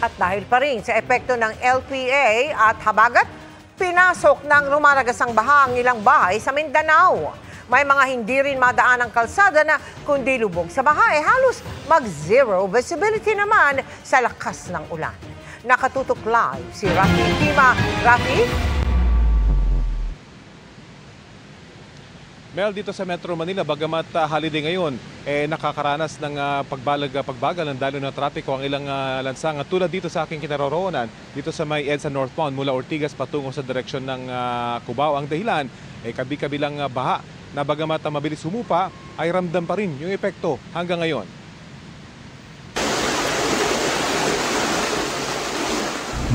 At dahil pa rin sa epekto ng LPA at habagat, pinasok ng rumaragasang baha ang ilang bahay sa Mindanao. May mga hindi rin madaan ang kalsada na kundi lubog sa baha, halos mag-zero visibility naman sa lakas ng ulan. Nakatutok live si Rafi Tima. Rafi? Mel, dito sa Metro Manila, bagamat holiday ngayon, nakakaranas ng pagbagal ng daloy ng trapiko ang ilang lansangan. Tulad dito sa aking kinaroroonan, dito sa may EDSA Northbound mula Ortigas patungo sa direksyon ng Cubao. Ang dahilan, kabi-kabilang baha na bagamat mabilis humupa, ay ramdam pa rin yung epekto hanggang ngayon.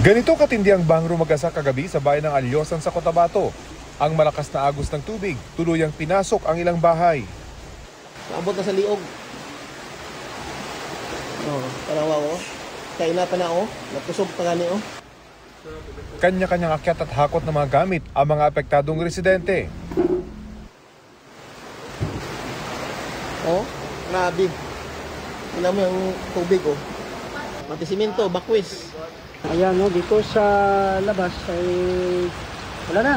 Ganito katindi ang bahang rumagasa kagabi sa bayan ng Alyosan sa Cotabato. Ang malakas na agos ng tubig, tuluyang pinasok ang ilang bahay. Naabot na sa liog. Tarawa ko. Kaina pa na natusog pa gani Kanya-kanyang akyat at hakot ng mga gamit ang mga apektadong residente. Grabe. Tingnan mo yung tubig Pati simento, bakwis. Ayan dito sa labas ay wala na.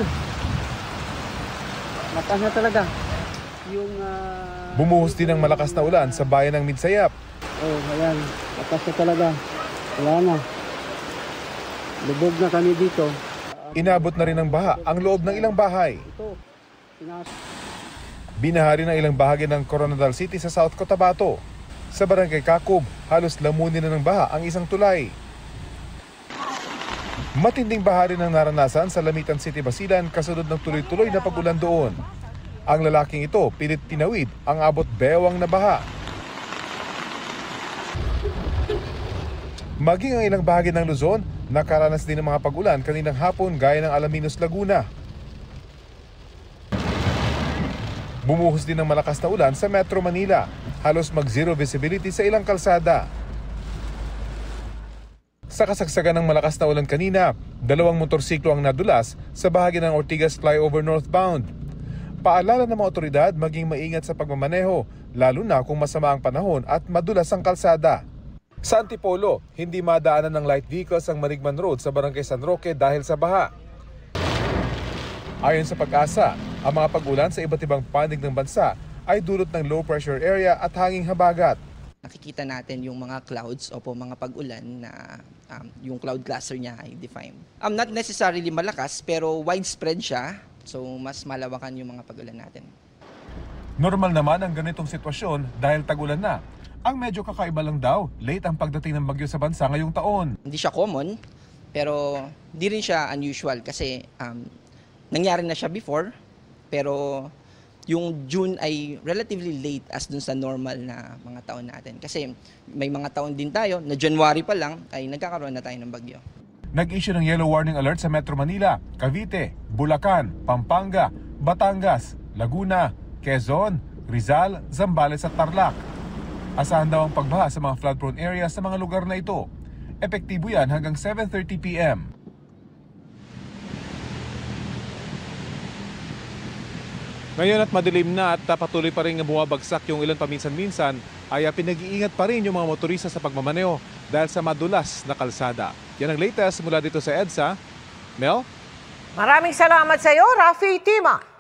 Mataas na talaga. Bumuhos din ang malakas na ulan sa bayan ng Midsayap. Ayan. Mataas na talaga. Wala na. Lubog na kami dito. Inabot na rin ng baha ang loob ng ilang bahay. Binahari ng ilang bahagi ng Coronadal City sa South Cotabato. Sa barangay Kakub, halos lamunin na ng baha ang isang tulay. Matinding baha rin ang naranasan sa Lamitan City, Basilan kasunod ng tuloy-tuloy na pag-ulan doon. Ang lalaking ito pilit tinawid ang abot bewang na baha. Maging ang ilang bahagi ng Luzon, nakaranas din ng mga pag-ulan kaninang hapon gaya ng Alaminos, Laguna. Bumuhos din ng malakas na ulan sa Metro Manila, halos mag-zero visibility sa ilang kalsada. Sa kasagsagan ng malakas na ulan kanina, 2 motorsiklo ang nadulas sa bahagi ng Ortigas Flyover Northbound. Paalala ng mga otoridad maging maingat sa pagmamaneho, lalo na kung masama ang panahon at madulas ang kalsada. Sa Antipolo, hindi madaanan ng light vehicles ang Manigman Road sa Barangay San Roque dahil sa baha. Ayon sa Pag-asa, ang mga pag-ulan sa iba't ibang panig ng bansa ay dulot ng low pressure area at hanging habagat. Nakikita natin yung mga clouds o po mga pag-ulan na yung cloud cluster niya ay defined. Not necessarily malakas pero widespread siya, so mas malawakan yung mga pag-ulan natin. Normal naman ang ganitong sitwasyon dahil tag-ulan na. Ang medyo kakaiba lang daw, late ang pagdating ng bagyo sa bansa ngayong taon. Hindi siya common pero hindi rin siya unusual kasi nangyari na siya before pero yung June ay relatively late as dun sa normal na mga taon natin. Kasi may mga taon din tayo na January pa lang ay nagkakaroon na tayo ng bagyo. Nag-issue ng yellow warning alert sa Metro Manila, Cavite, Bulacan, Pampanga, Batangas, Laguna, Quezon, Rizal, Zambales at Tarlac. Asahan daw ang pagbaha sa mga flood-prone areas sa mga lugar na ito. Epektibo yan hanggang 7:30 p.m. Ngayon at madilim na at patuloy pa rin bumabagsak yung ilan paminsan-minsan, ay pinag-iingat pa rin yung mga motorista sa pagmamaneho dahil sa madulas na kalsada. Yan ang latest mula dito sa EDSA. Mel? Maraming salamat sa iyo, Rafi Tima.